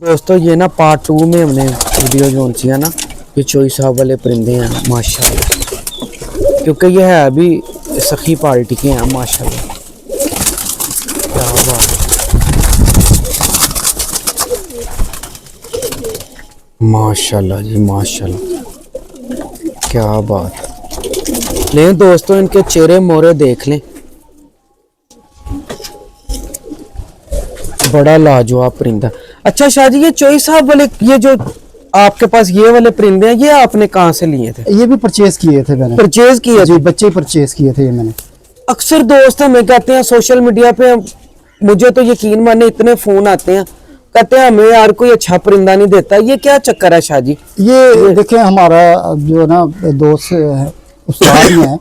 दोस्तों ये ना पार्ट 2 में हमने वीडियो जो सी है ना, ये चोई साहब वाले परिंदे हैं माशाल्लाह, क्योंकि ये है अभी सखी पार्टी के हैं माशाल्लाह। क्या बात, माशाल्लाह जी माशाल्लाह, क्या बात। लें दोस्तों इनके चेहरे मोरे देख लें, बड़ा लाजवाब परिंदा। अच्छा शाह जी, ये चोई साहब वाले ये जो आपके पास ये वाले परिंदे हैं, ये आपने कहाँ से लिए थे? ये भी परचेज किए थे मैंने। परचेज किए जी, बच्चे परचेज किए थे ये मैंने। अक्सर दोस्त हमें कहते हैं सोशल मीडिया पे, मुझे तो यकीन माने इतने फोन आते हैं, कहते हैं हमें यार कोई अच्छा परिंदा नहीं देता, ये क्या चक्कर है शाह जी? ये देखें, हमारा जो ना दोस्त है उस्ताद हैं,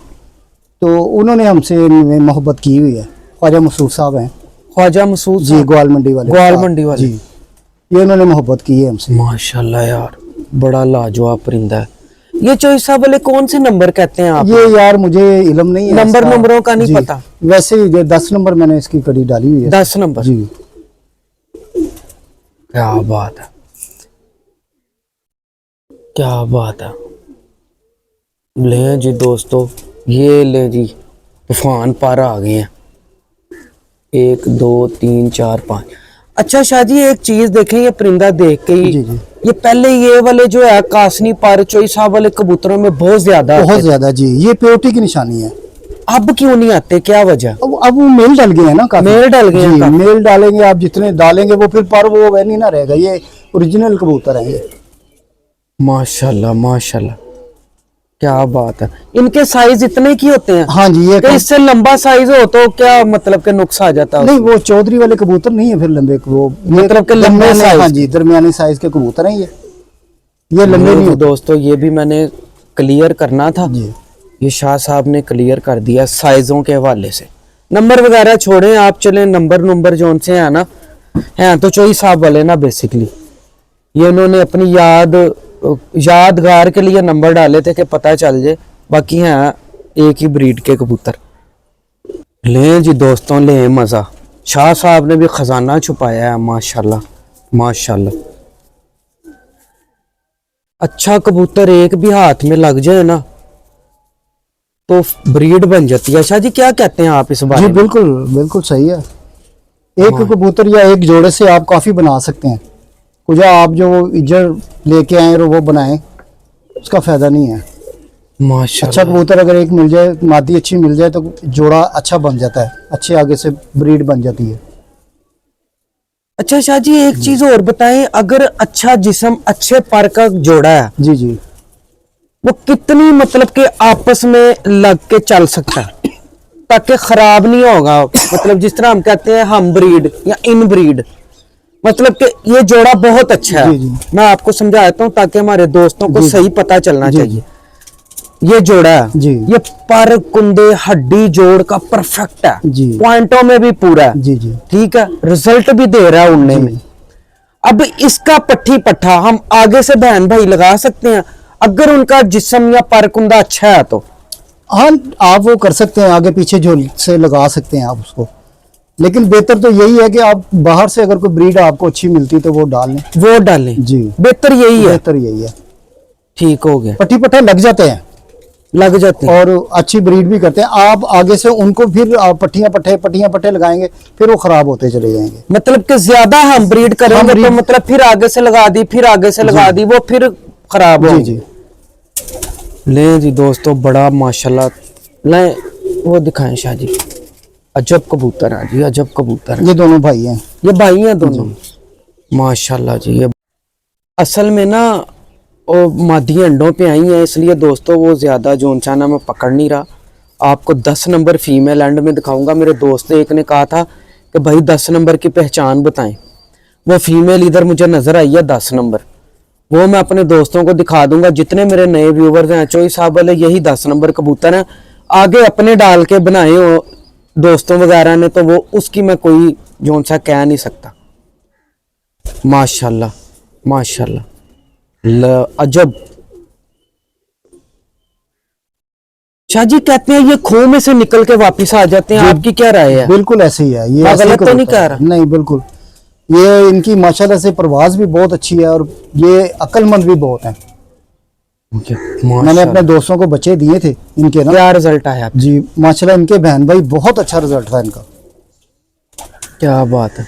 तो उन्होंने हमसे मोहब्बत की हुई है। ख्वाजा मसूद साहब हैं। ख्वाजा मसूद जी, ग्वाल मंडी वाले। ग्वाल मंडी वाले जी, ये उन्होंने मोहब्बत की है हमसे। माशाल्लाह यार, बड़ा लाजवाब परिंदा है। ये चोई साहब वाले कौन से नंबर कहते हैं आप? ये यार मुझे इल्म नहीं है, नंबरों का नहीं पता। वैसे ही 10 नंबर मैंने इसकी कड़ी डाली हुई है। 10 नंबर जी, क्या बात है, क्या बात है। ले जी दोस्तों, ये ले जी तूफान पर आ गए हैं। 1 2 3 4 5। अच्छा शाह जी, एक चीज देखें, ये परिंदा देख के ही, जी, जी। ये पहले ये वाले जो है कासनी पर चोई साहब वाले कबूतरों में बहुत ज्यादा जी, ये प्योरिटी की निशानी है। अब क्यों नहीं आते, क्या वजह? अब वो मेल डल गए हैं ना, काफी मेल डल गए हैं। मेल डालेंगे आप, जितने डालेंगे वो फिर पर वो वह नहीं ना रहेगा। ये ओरिजिनल कबूतर है ये। माशाल्लाह माशाल्लाह, क्या बात है। इनके साइज इतने की होते हैं? हाँ जी, ये इससे लंबा साइज हो तो क्या मतलब के नुक्स आ जाता है? नहीं, वो चौधरी वाले कबूतर नहीं है फिर लंबे, वो मतलब के लंबे साइज। हाँ जी, दरमियाने साइज के कबूतर हैं ये लंबे नहीं होते। दोस्तों ये भी मैंने क्लियर करना था जी। ये शाह साहब ने क्लियर कर दिया साइजों के हवाले से। नंबर वगैरह छोड़ें आप, चलें नंबर जो उनसे है ना, हैं तो चोई साहब वाले ना बेसिकली, ये उन्होंने अपनी यादगार के लिए नंबर डाले थे कि पता चल जाए, बाकी हैं एक ही ब्रीड के कबूतर। लें जी दोस्तों, लें मज़ा। शाह साहब ने भी खजाना छुपाया है माशाल्लाह माशाल्लाह। अच्छा कबूतर एक भी हाथ में लग जाए ना तो ब्रीड बन जाती है। शाह जी क्या कहते हैं आप इस बारे में? बिल्कुल बिल्कुल सही है। एक कबूतर या एक जोड़े से आप काफी बना सकते हैं। कुछ आप जो इजर लेके आए और वो बनाएं, उसका फायदा नहीं है। माशाल्लाह, अच्छा कबूतर अगर एक मिल जाए, मादी अच्छी मिल जाए, तो जोड़ा अच्छा बन जाता है, अच्छे आगे से ब्रीड बन जाती है। अच्छा शाह जी, एक चीज और बताएं, अगर अच्छा जिस्म अच्छे पर का जोड़ा है, जी जी, वो कितनी मतलब के आपस में लग के चल सकता है ताकि खराब नहीं होगा? मतलब जिस तरह हम कहते हैं हम ब्रीड या इन ब्रीड, मतलब कि ये जोड़ा बहुत अच्छा है। जी, जी। मैं आपको समझाता हूँ ताकि हमारे दोस्तों को सही पता चलना चाहिए। ये जोड़ा है जी, ये पर कुंदे हड्डी जोड़ का परफेक्ट है जी, पॉइंटों में भी पूरा है। जी जी, ठीक है, रिजल्ट भी दे रहा है उड़ने में। अब इसका पट्टी पट्ठा हम आगे से बहन भाई लगा सकते हैं अगर उनका जिस्म या पर कुंदा अच्छा है तो? हाँ, आप वो कर सकते हैं, आगे पीछे जो से लगा सकते हैं आप उसको। लेकिन बेहतर तो यही है कि आप बाहर से अगर कोई ब्रीड आपको अच्छी मिलती तो वो डाल लें। वो डालें जी, बेहतर यही है। बेहतर यही है। ठीक हो गया, पट्टी पट्टा लग जाते हैं, लग जाते हैं और अच्छी ब्रीड भी करते हैं। आप आगे से उनको फिर आप पट्टियां पट्टे लगाएंगे, फिर वो खराब होते चले जाएंगे। मतलब कि ज्यादा हम ब्रीड करेंगे तो मतलब फिर आगे से लगा दी, फिर आगे से लगा दी, वो फिर खराब हो। जी, ले जी दोस्तों, बड़ा माशाल्लाह। ले वो दिखाएं शाह जी, अजब कबूतर है जी, अजब कबूतर है। ये दोनों भाई हैं, ये भाई हैं दोनों माशाल्लाह जी। ये असल में ना वो मादी अंडों पे आई हैं, इसलिए दोस्तों वो ज़्यादा जो ना मैं पकड़ नहीं रहा। आपको 10 नंबर फीमेल एंड में दिखाऊंगा। मेरे दोस्त एक ने कहा था कि भाई 10 नंबर की पहचान बताएं, वो फीमेल इधर मुझे नज़र आई है 10 नंबर, वो मैं अपने दोस्तों को दिखा दूंगा। जितने मेरे नए व्यूवर्स हैं चोई साहब वाले, यही 10 नंबर कबूतर हैं। आगे अपने डाल के बनाए हो दोस्तों वगैरह ने तो वो उसकी मैं कोई जोन सा कह नहीं सकता। माशाल्लाह माशाल्लाह, अजब। शाह जी कहते हैं ये खो में से निकल के वापस आ जाते हैं, आपकी क्या राय है? बिल्कुल ऐसे ही है ये। मैं गलत तो नहीं कह रहा? नहीं, बिल्कुल ये इनकी माशाल्लाह से परवाज भी बहुत अच्छी है और ये अक्लमंद भी बहुत है। मैंने अपने माशाल्लाह। दोस्तों को बच्चे दिए थे इनके ना। क्या रिजल्ट आया? जी माशाल्लाह इनके बहन भाई बहुत अच्छा रिजल्ट था इनका। क्या बात है।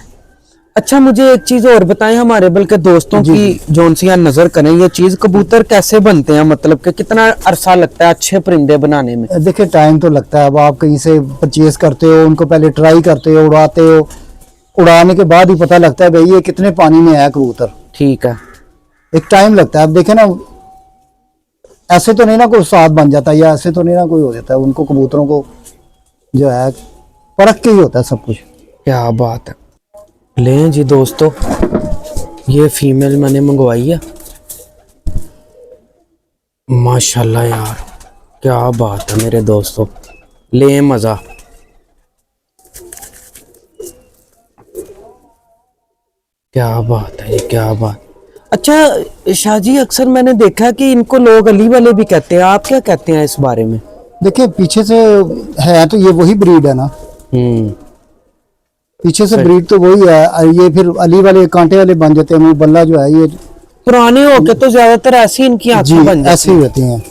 अच्छा मुझे एक चीज और बताएं, हमारे बल्कि दोस्तों जी, की जोनसियां नजर करें ये चीज, कबूतर कैसे बनते हैं, मतलब कि कितना अरसा लगता है अच्छे परिंदे बनाने में? देखिए टाइम तो लगता है। अब आप कहीं से परचेज करते हो, उनको पहले ट्राई करते हो, उड़ाते हो, उड़ाने के बाद ही पता लगता है भाई ये कितने पानी में है कबूतर। ठीक है। एक टाइम लगता है। अब देखे ना, ऐसे तो नहीं ना कोई साथ बन जाता, या ऐसे तो नहीं ना कोई हो जाता है। उनको कबूतरों को जो है परख के ही होता है सब कुछ। क्या बात है। लें जी दोस्तों, ये फीमेल मैंने मंगवाई है। माशाल्लाह यार, क्या बात है मेरे दोस्तों, ले मजा। क्या बात है, ये क्या बात। अच्छा शाहजी, अक्सर मैंने देखा कि इनको लोग अली वाले भी कहते हैं, आप क्या कहते हैं इस बारे में? देखिए पीछे से है तो ये वही ब्रीड है ना, हम्म। पीछे से सही। ब्रीड तो वही है। ये फिर अली वाले कांटे वाले बन जाते हैं। मुंह बल्ला जो है ये पुराने होके तो ज्यादातर ऐसी इनकी जी आंखें बन ऐसे जाती ही हैं। होती हैं।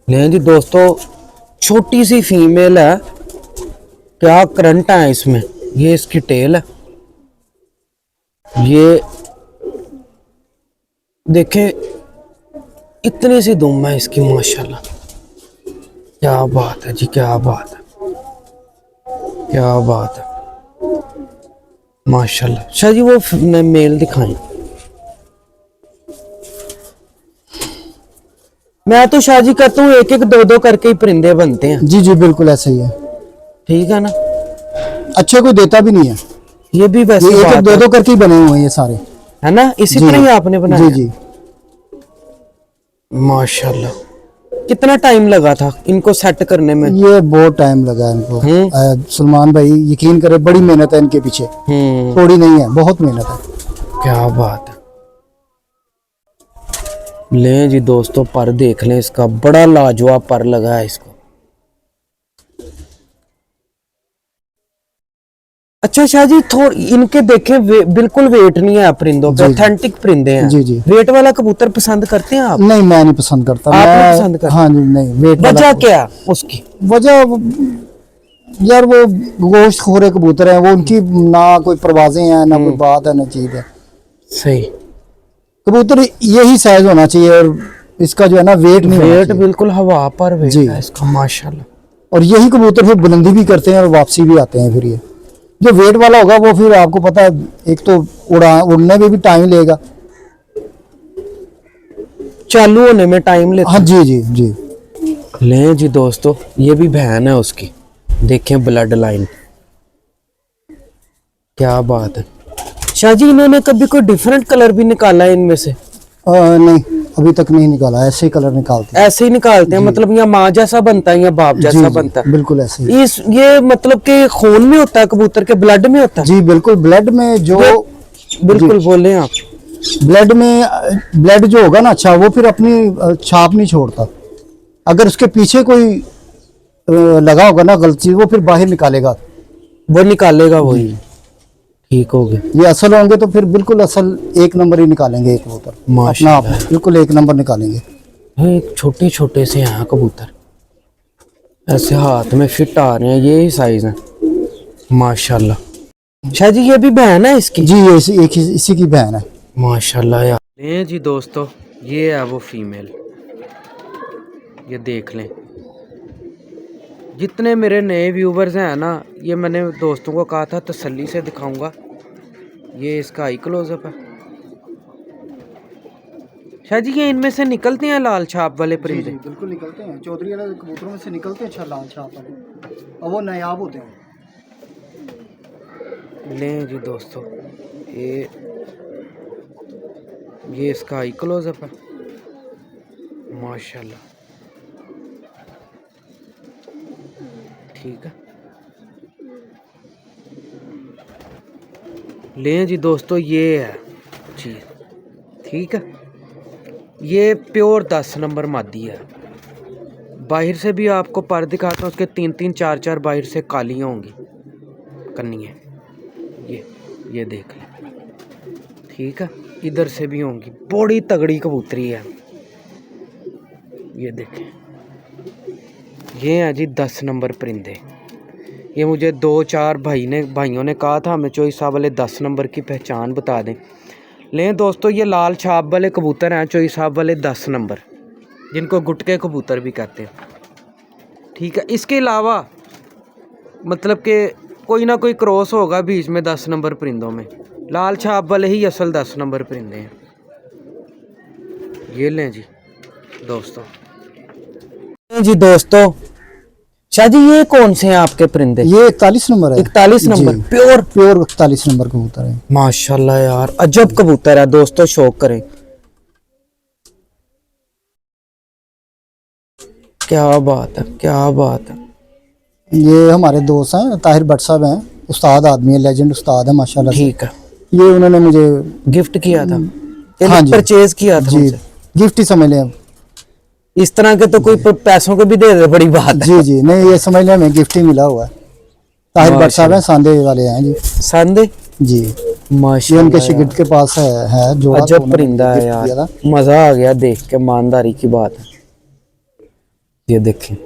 लें जी दोस्तों, छोटी सी फीमेल है, क्या करंट है इसमें। ये इसकी टेल है, ये देखें इतनी सी दुम है इसकी माशाल्लाह। क्या बात है जी, क्या बात है, क्या बात है माशाल्लाह। शाह जी वो मेल दिखाएं। मैं तो शाह जी कहता हूँ एक एक दो दो करके ही परिंदे बनते हैं। जी जी बिल्कुल ऐसे ही है। ठीक है ना, अच्छे कोई देता भी नहीं है। ये भी वैसे ये एक एक बात दो है, दो करके ही बने हुए हैं ये सारे। है ना, इसी जी तरह ही आपने बनाया। जी जी। माशाल्लाह। कितना टाइम लगा था इनको सेट करने में? ये बहुत टाइम लगा है इनको। सलमान भाई यकीन करे, बड़ी मेहनत है इनके पीछे, थोड़ी नहीं है, बहुत मेहनत है। क्या बात है। लें जी दोस्तों, पर देख लें इसका, बड़ा लाजवाब पर लगा है इसको। अच्छा शाह जी, थोड़ी इनके देखें बिल्कुल वेट नहीं है परिंदों पे, जी जी ऑथेंटिक परिंदे हैं। जी जी। वेट वाला कबूतर पसंद करते हैं आप? नहीं मैं नहीं पसंद करता। आप नहीं मैं पसंद करते? हाँ जी नहीं वेट वजह क्या है उसकी? वजह यार वो गोश्त खोरे कबूतर हैं, वो उनकी ना कोई परवाजें हैं, ना कोई बात है, ना चीज है। सही। कबूतर यही साइज होना चाहिए और इसका जो है ना वेट नहीं होना वेट चाहिए। बिल्कुल हवा पर वेट जी। है इसका माशाल्लाह। और यही कबूतर फिर बुलंदी भी करते हैं और वापसी भी आते हैं। फिर ये जो वेट वाला होगा वो फिर आपको पता है, एक तो उड़ने में भी टाइम लेगा। चालू होने में टाइम लेता हाँ जी जी जी। है। लें जी दोस्तों, ये भी बहन है उसकी, देखें ब्लड लाइन। क्या बात है। शाह जी, इन्होंने कभी कोई डिफरेंट कलर भी निकाला है इनमें से? नहीं अभी तक नहीं निकाला, ऐसे ही कलर निकालते हैं। ऐसे ही निकालते हैं, मतलब या माँ जैसा बनता है या बाप जी जैसा जी बनता है? बिल्कुल ऐसे ही। ये मतलब कि खून में होता है, कबूतर के ब्लड में होता है? जी बिल्कुल ब्लड में जो बिल्कुल बोले आप। ब्लड में ब्लड जो होगा ना, अच्छा वो फिर अपनी छाप नहीं छोड़ता। अगर उसके पीछे कोई लगा होगा ना गलत चीज, वो फिर बाहर निकालेगा। वो निकालेगा वही। ठीक हो गया। ये असल होंगे तो फिर बिल्कुल असल एक नंबर ही निकालेंगे एक कबूतर अपना आप, माशाल्लाह। बिल्कुल एक नंबर निकालेंगे। एक छोटे छोटे से हैं कबूतर, ऐसे हाथ में फिट आ रहे हैं, ये ही साइज है माशाल्लाह। शाह जी ये भी बहन है इसकी? जी ये इसी की बहन है। माशाल्लाह यार। ये जी दोस्तों, ये है वो फीमेल, ये देख लें। जितने मेरे नए व्यूवर्स हैं ना, ये मैंने दोस्तों को कहा था तसल्ली से दिखाऊंगा। ये इसका आई क्लोजअप है। शाह जी ये इनमें से निकलते हैं लाल छाप वाले परिंदे? बिल्कुल निकलते हैं। चौधरी वाले कबूतरों में से निकलते हैं अच्छा लाल छाप वाले, और वो नायाब होते हैं। लें जी दोस्तों, ये इसका आई क्लोजअप है माशाल्लाह। ठीक है। लें जी दोस्तों, ये है चीज। ठीक है, ये प्योर 10 नंबर मादी है। बाहर से भी आपको पर दिखाता हूँ, उसके 3-3 4-4 बाहर से कालियाँ होंगी कन्नियाँ। ये देख लें। ठीक है, इधर से भी होंगी। बड़ी तगड़ी कबूतरी है। ये देखें, ये हैं जी 10 नंबर परिंदे। ये मुझे 2-4 भाइयों ने कहा था हमें चोई साहब वाले 10 नंबर की पहचान बता दें। लें दोस्तों, ये लाल छाप वाले कबूतर हैं चोई साहब वाले 10 नंबर, जिनको गुटके कबूतर भी कहते हैं। ठीक है, इसके अलावा मतलब कि कोई ना कोई क्रॉस होगा बीच में 10 नंबर परिंदों में। लाल छाप वाले ही असल 10 नंबर परिंदे हैं। ये लें जी दोस्तों। जी दोस्तों, शाह जी ये कौन से हैं आपके परिंदे? ये 41 नंबर है। 41 नंबर जी, प्योर 41 नंबर कबूतर है। माशाल्लाह यार, अजब कबूतर है दोस्तों, शौक करें। क्या बात है, क्या बात है। ये हमारे दोस्त हैं, ताहिर भट्ट साहब हैं, उस्ताद आदमी है, लेजेंड उस्ताद है माशाल्लाह से। ठीक है, ये उन्होंने मुझे गिफ्ट किया था, हाँ जी, परचेज किया था जी, उनसे। गिफ्ट ही समझ लें। इस तरह के तो कोई पैसों के भी दे दे, बड़ी बात है। जी जी, नहीं ये समझ लें, हमें गिफ्ट ही मिला हुआ है। ताहिर भट्ट साहब हैं, सांदे वाले हैं जी। सांदे जी, ये माशाल्लाह उनके यार, शिगिर्द के पास है जो अजब परिंदा है यार, मजा आ गया देख के, ईमानदारी की बात है। ये देखें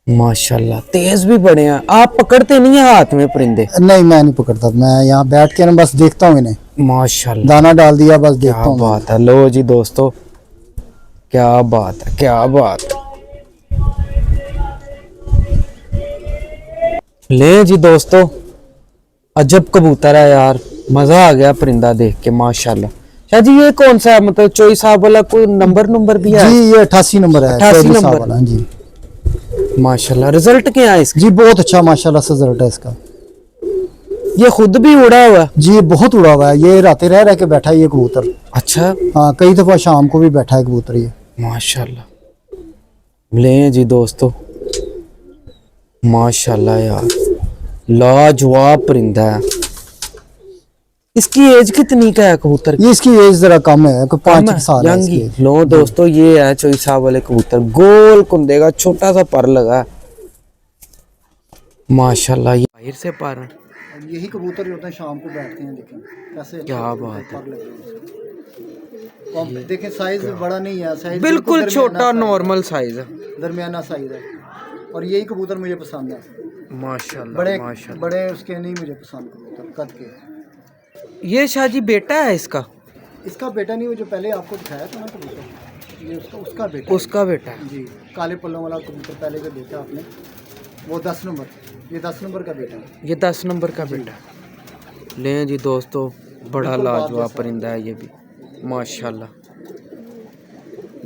माशाल्लाह, तेज भी बड़े हैं। आप पकड़ते नहीं है हाथ में परिंदे? नहीं, मैं नहीं पकड़ता, मैं यहाँ बैठ के ना बस देखता हूँ इन्हें, माशाल्लाह, दाना डाल दिया बस देखता क्या हूँ। बात है। लो जी दोस्तों, क्या बात है, क्या बात है। ले जी दोस्तों, अजब कबूतर है यार, मजा आ गया परिंदा देख के माशाल्लाह। शाह जी ये कौन सा है, मतलब चोई साहब वाला कोई नंबर भी है? जी, ये 88 नंबर है, 88 चौधरी साहब नंबर वाला जी। माशाल्लाह। रिजल्ट क्या है इसका? जी बहुत अच्छा माशाल्लाह से रिजल्ट है इसका। ये खुद भी उड़ा हुआ है? जी बहुत उड़ा हुआ है, ये रातें रह रह के बैठा है ये कबूतर। अच्छा, हाँ, कई दफा शाम को भी बैठा है कबूतर ये। माशाल्लाह। ले जी दोस्तों, माशाल्लाह यार, लाजवाब परिंदा है। इसकी एज कितनी का है कबूतर की? ये इसकी एज जरा कम है, कोई 5 साल है यंगी। इसकी। लो दोस्तों, ये है चोई साहब वाले कबूतर, गोल कुंदे का छोटा सा पर लगा है। माशाल्लाह, ये बाहर से पर है। यही कबूतर होते हैं, शाम को बैठते हैं, देखें कैसे, क्या बात है। देखें साइज बड़ा नहीं है, साइज बिल्कुल छोटा नॉर्मल साइज है, दरमियाना साइज है। और यही कबूतर मुझे पसंद है। माशाल्लाह बड़े माशाल्लाह। बड़े उसके नहीं मुझे पसंद कबूतर कद के। ये शाह जी बेटा है इसका? इसका बेटा नहीं, वो जो पहले आपको दिखाया था ना कबूतर, ये उसका बेटा है। उसका बेटा है जी, काले पल्लों वाला कबूतर पहले जो देखा आपने, वो 10 नंबर, ये 10 नंबर का बेटा है। ये 10 नंबर का बेटा है। लें जी दोस्तों, बड़ा बिल्कुल बाप लाजवाब जैसा। परिंदा है ये भी माशाल्लाह।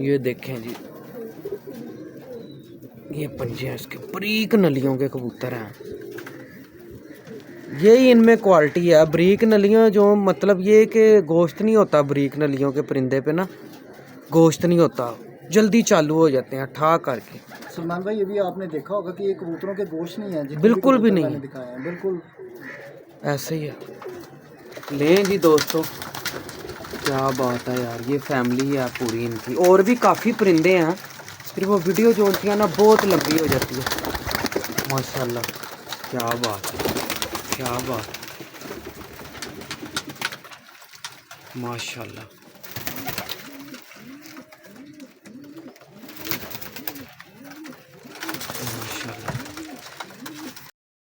ये देखें जी, ये पंजे हैं इसके, बारीक नलियों के कबूतर हैं। यही इनमें क्वालिटी है, बारीक नलियां, जो मतलब ये कि गोश्त नहीं होता बारीक नलियों के परिंदे पे ना, गोश्त नहीं होता, जल्दी चालू हो जाते हैं ठा करके। सलमान भाई, ये भी आपने देखा होगा कि ये कबूतरों के गोश्त नहीं है, बिल्कुल भी नहीं मैंने दिखाया है, बिल्कुल ऐसे ही है। लें जी दोस्तों, क्या बात है यार, ये फैमिली है पूरी इनकी। और भी काफ़ी परिंदे हैं, फिर वो वीडियो जो होती है ना बहुत लंबी हो जाती है। माशाल्लाह, क्या बात है, क्या बात, माशाल्लाह।